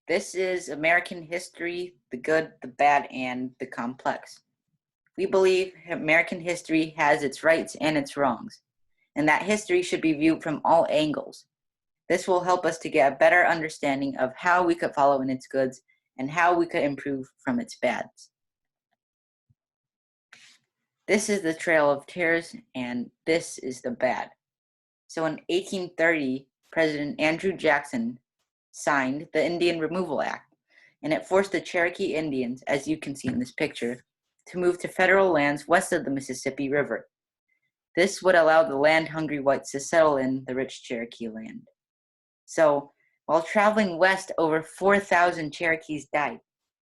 This is American history, the good, the bad, and the complex. We believe American history has its rights and its wrongs, and that history should be viewed from all angles. This will help us to get a better understanding of how we could follow in its goods and how we could improve from its bads. This is the Trail of Tears, and this is the bad. So in 1830, President Andrew Jackson signed the Indian Removal Act, and it forced the Cherokee Indians, as you can see in this picture, to move to federal lands west of the Mississippi River. This would allow the land-hungry whites to settle in the rich Cherokee land. So, while traveling west, over 4,000 Cherokees died,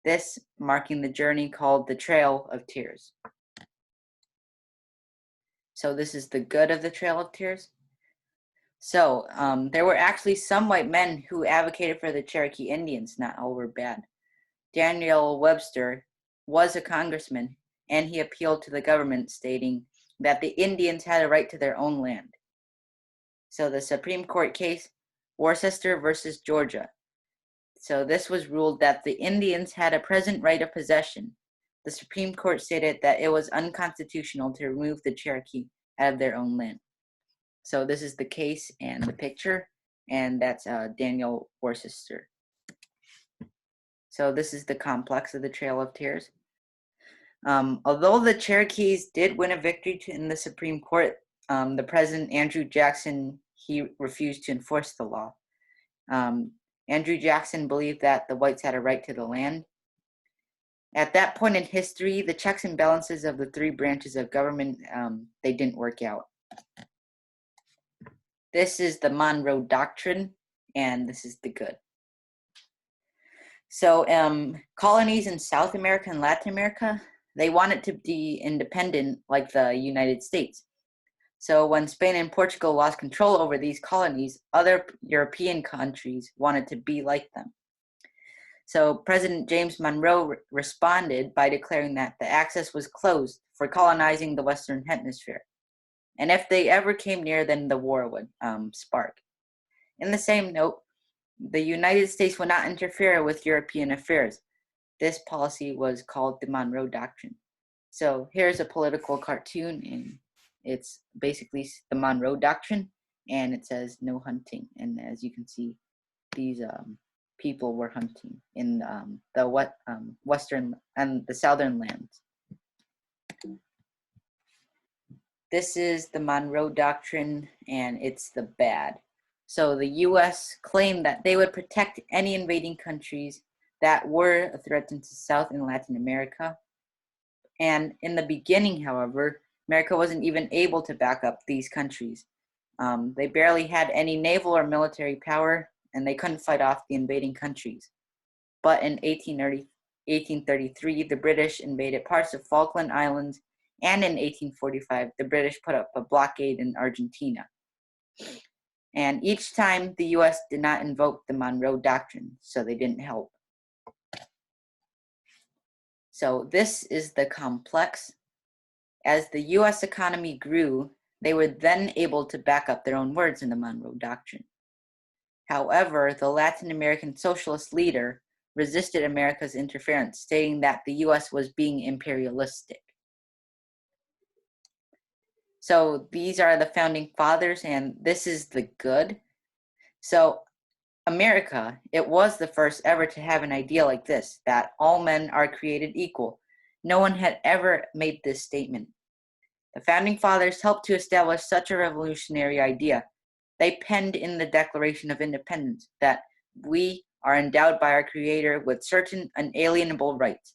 this marking the journey called the Trail of Tears. So this is the good of the Trail of Tears. So there were actually some white men who advocated for the Cherokee Indians. Not all were bad. Daniel Webster was a congressman, and he appealed to the government, stating that the Indians had a right to their own land. So the Supreme Court case, Worcester versus Georgia. So this was ruled that the Indians had a present right of possession. The Supreme Court stated that it was unconstitutional to remove the Cherokee out of their own land. So this is the case and the picture, and that's Daniel Worcester. So this is the complex of the Trail of Tears. Although the Cherokees did win a victory in the Supreme Court, the President Andrew Jackson, he refused to enforce the law. Andrew Jackson believed that the whites had a right to the land. At that point in history, the checks and balances of the three branches of government, they didn't work out. This is the Monroe Doctrine, and this is the good. So colonies in South America and Latin America, they wanted to be independent like the United States. So when Spain and Portugal lost control over these colonies, other European countries wanted to be like them. So President James Monroe responded by declaring that the access was closed for colonizing the Western Hemisphere. And if they ever came near, then the war would spark. In the same note, the United States would not interfere with European affairs. This policy was called the Monroe Doctrine. So here's a political cartoon, and it's basically the Monroe Doctrine, and it says no hunting. And as you can see, these people were hunting in the western and the southern lands. This is the Monroe Doctrine, and it's the bad. So the U.S. claimed that they would protect any invading countries that were a threat to South and Latin America. And in the beginning, however, America wasn't even able to back up these countries. They barely had any naval or military power, and they couldn't fight off the invading countries. But in 1833, the British invaded parts of Falkland Islands, and in 1845, the British put up a blockade in Argentina. And each time, the U.S. did not invoke the Monroe Doctrine, so they didn't help. So this is the complex. As the U.S. economy grew, they were then able to back up their own words in the Monroe Doctrine. However, the Latin American socialist leader resisted America's interference, stating that the U.S. was being imperialistic. So these are the founding fathers, and this is the good. So America, it was the first ever to have an idea like this, that all men are created equal. No one had ever made this statement. The founding fathers helped to establish such a revolutionary idea. They penned in the Declaration of Independence that we are endowed by our Creator with certain unalienable rights,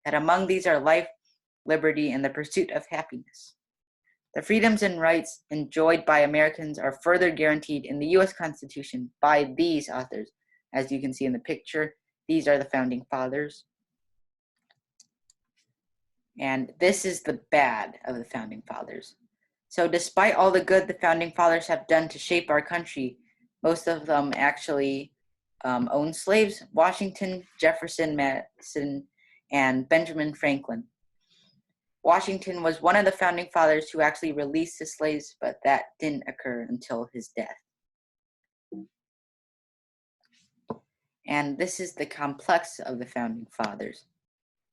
that among these are life, liberty, and the pursuit of happiness. The freedoms and rights enjoyed by Americans are further guaranteed in the U.S. Constitution by these authors. As you can see in the picture, these are the founding fathers. And this is the bad of the founding fathers. So despite all the good the founding fathers have done to shape our country, most of them actually owned slaves: Washington, Jefferson, Madison, and Benjamin Franklin. Washington was one of the founding fathers who actually released the slaves, but that didn't occur until his death. And this is the complex of the founding fathers.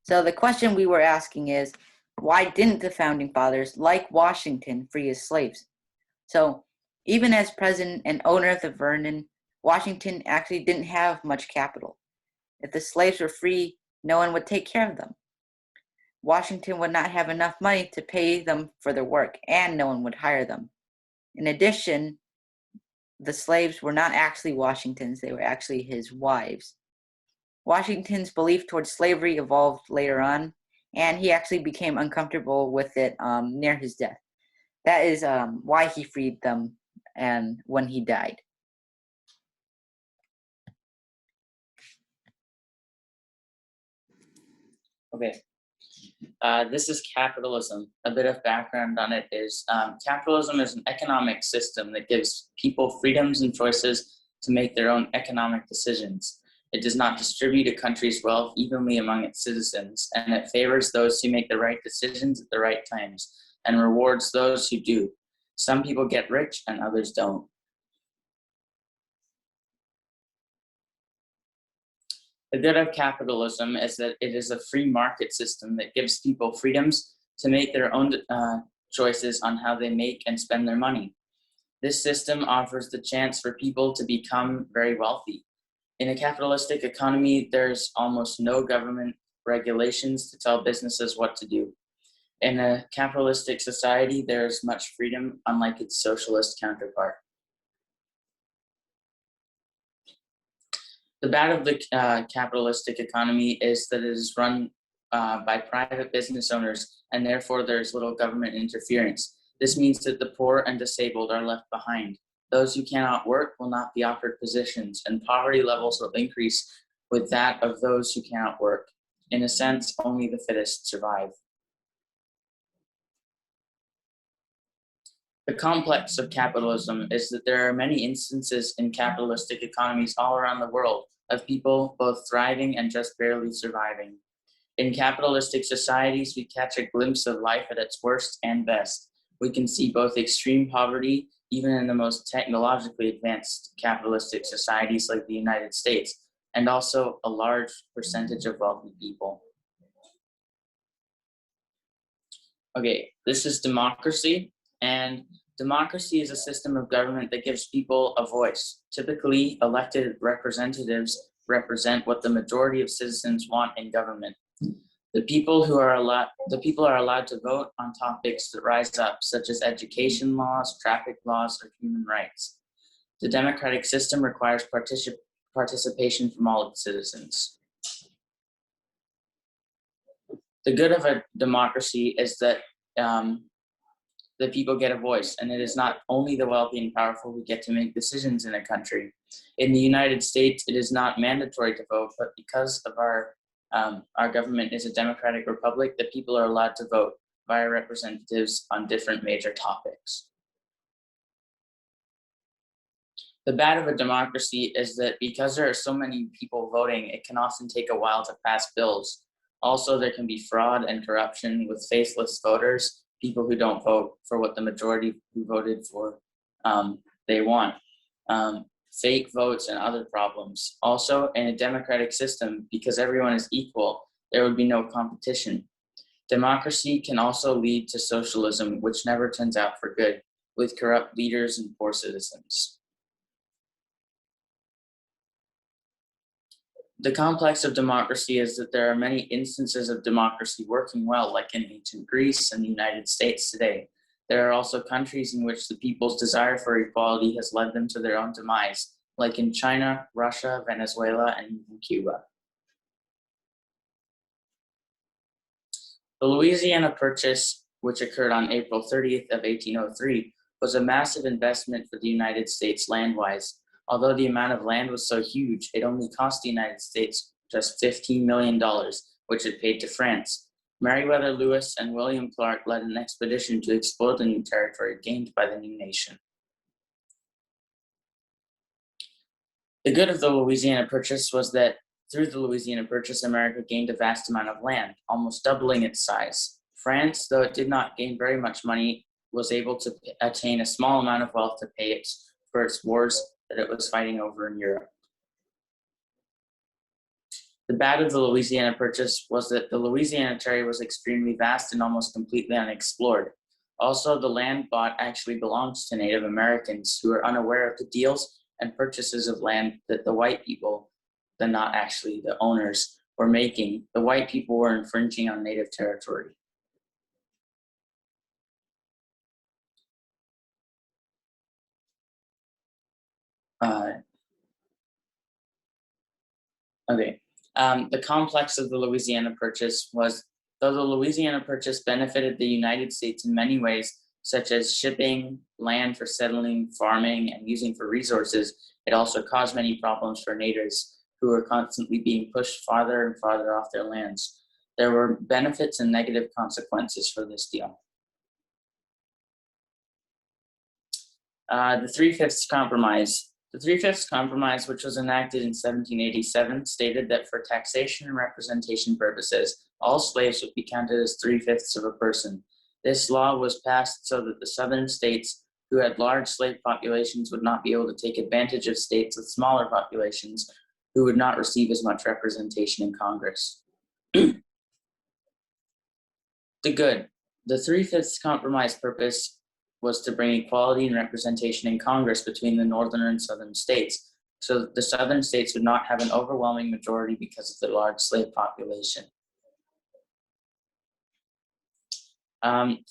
So the question we were asking is, why didn't the founding fathers, like Washington, free his slaves? So even as president and owner of the Vernon, Washington actually didn't have much capital. If the slaves were free, no one would take care of them. Washington would not have enough money to pay them for their work, and no one would hire them. In addition, the slaves were not actually Washington's, they were actually his wives. Washington's belief towards slavery evolved later on, and he actually became uncomfortable with it near his death. That is why he freed them and when he died. Okay, this is capitalism. A bit of background on it is capitalism is an economic system that gives people freedoms and choices to make their own economic decisions. It does not distribute a country's wealth evenly among its citizens, and it favors those who make the right decisions at the right times and rewards those who do. Some people get rich and others don't. The good of capitalism is that it is a free market system that gives people freedoms to make their own choices on how they make and spend their money. This system offers the chance for people to become very wealthy. In a capitalistic economy, there's almost no government regulations to tell businesses what to do. In a capitalistic society, there's much freedom, unlike its socialist counterpart. The bad of the capitalistic economy is that it is run by private business owners, and therefore there's little government interference. This means that the poor and disabled are left behind. Those who cannot work will not be offered positions, and poverty levels will increase with that of those who cannot work. In a sense, only the fittest survive. The complex of capitalism is that there are many instances in capitalistic economies all around the world of people both thriving and just barely surviving. In capitalistic societies, we catch a glimpse of life at its worst and best. We can see both extreme poverty, even in the most technologically advanced capitalistic societies like the United States, and also a large percentage of wealthy people. Okay, this is democracy, and democracy is a system of government that gives people a voice. Typically, elected representatives represent what the majority of citizens want in government. The people are allowed to vote on topics that rise up, such as education laws, traffic laws, or human rights. The democratic system requires participation from all its citizens. The good of a democracy is that the people get a voice, and it is not only the wealthy and powerful who get to make decisions in a country. In the United States, it is not mandatory to vote, but because of our government is a democratic republic, the people are allowed to vote via representatives on different major topics. The bad of a democracy is that because there are so many people voting, it can often take a while to pass bills. Also, there can be fraud and corruption with faithless voters, people who don't vote for what the majority who voted for they want. Fake votes and other problems. Also, in a democratic system, because everyone is equal, there would be no competition. Democracy can also lead to socialism, which never turns out for good, with corrupt leaders and poor citizens. The complex of democracy is that there are many instances of democracy working well, like in ancient Greece and the United States today. There are also countries in which the people's desire for equality has led them to their own demise, like in China, Russia, Venezuela, and even Cuba. The Louisiana Purchase, which occurred on April 30th of 1803, was a massive investment for the United States land-wise. Although the amount of land was so huge, it only cost the United States just $15 million, which it paid to France. Meriwether Lewis and William Clark led an expedition to explore the new territory gained by the new nation. The good of the Louisiana Purchase was that through the Louisiana Purchase, America gained a vast amount of land, almost doubling its size. France, though it did not gain very much money, was able to attain a small amount of wealth to pay for its wars that it was fighting over in Europe. The bad of the Louisiana Purchase was that the Louisiana Territory was extremely vast and almost completely unexplored. Also, the land bought actually belongs to Native Americans who are unaware of the deals and purchases of land that the white people, not actually the owners, were making. The white people were infringing on Native territory. Okay. The complex of the Louisiana Purchase was, though the Louisiana Purchase benefited the United States in many ways, such as shipping, land for settling, farming, and using for resources, it also caused many problems for natives who were constantly being pushed farther and farther off their lands. There were benefits and negative consequences for this deal. The Three-Fifths Compromise. The Three-Fifths Compromise, which was enacted in 1787, stated that for taxation and representation purposes, all slaves would be counted as three-fifths of a person. This law was passed so that the southern states who had large slave populations would not be able to take advantage of states with smaller populations who would not receive as much representation in Congress. The good. The Three-Fifths Compromise purpose was to bring equality and representation in Congress between the northern and southern states, so that the southern states would not have an overwhelming majority because of the large slave population.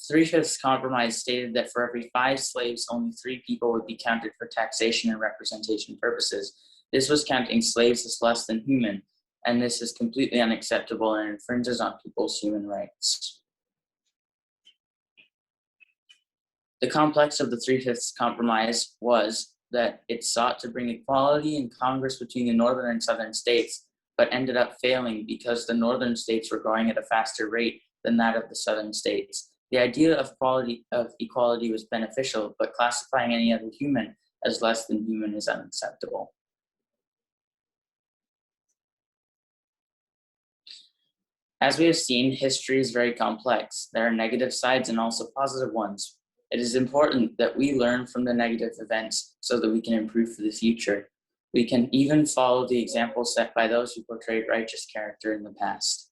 Three-Fifths Compromise stated that for every 5 slaves, only 3 people would be counted for taxation and representation purposes. This was counting slaves as less than human, and this is completely unacceptable and infringes on people's human rights. The complex of the Three-Fifths Compromise was that it sought to bring equality in Congress between the northern and southern states, but ended up failing because the northern states were growing at a faster rate than that of the southern states. The idea of equality was beneficial, but classifying any other human as less than human is unacceptable. As we have seen, history is very complex. There are negative sides and also positive ones. It is important that we learn from the negative events so that we can improve for the future. We can even follow the example set by those who portrayed righteous character in the past.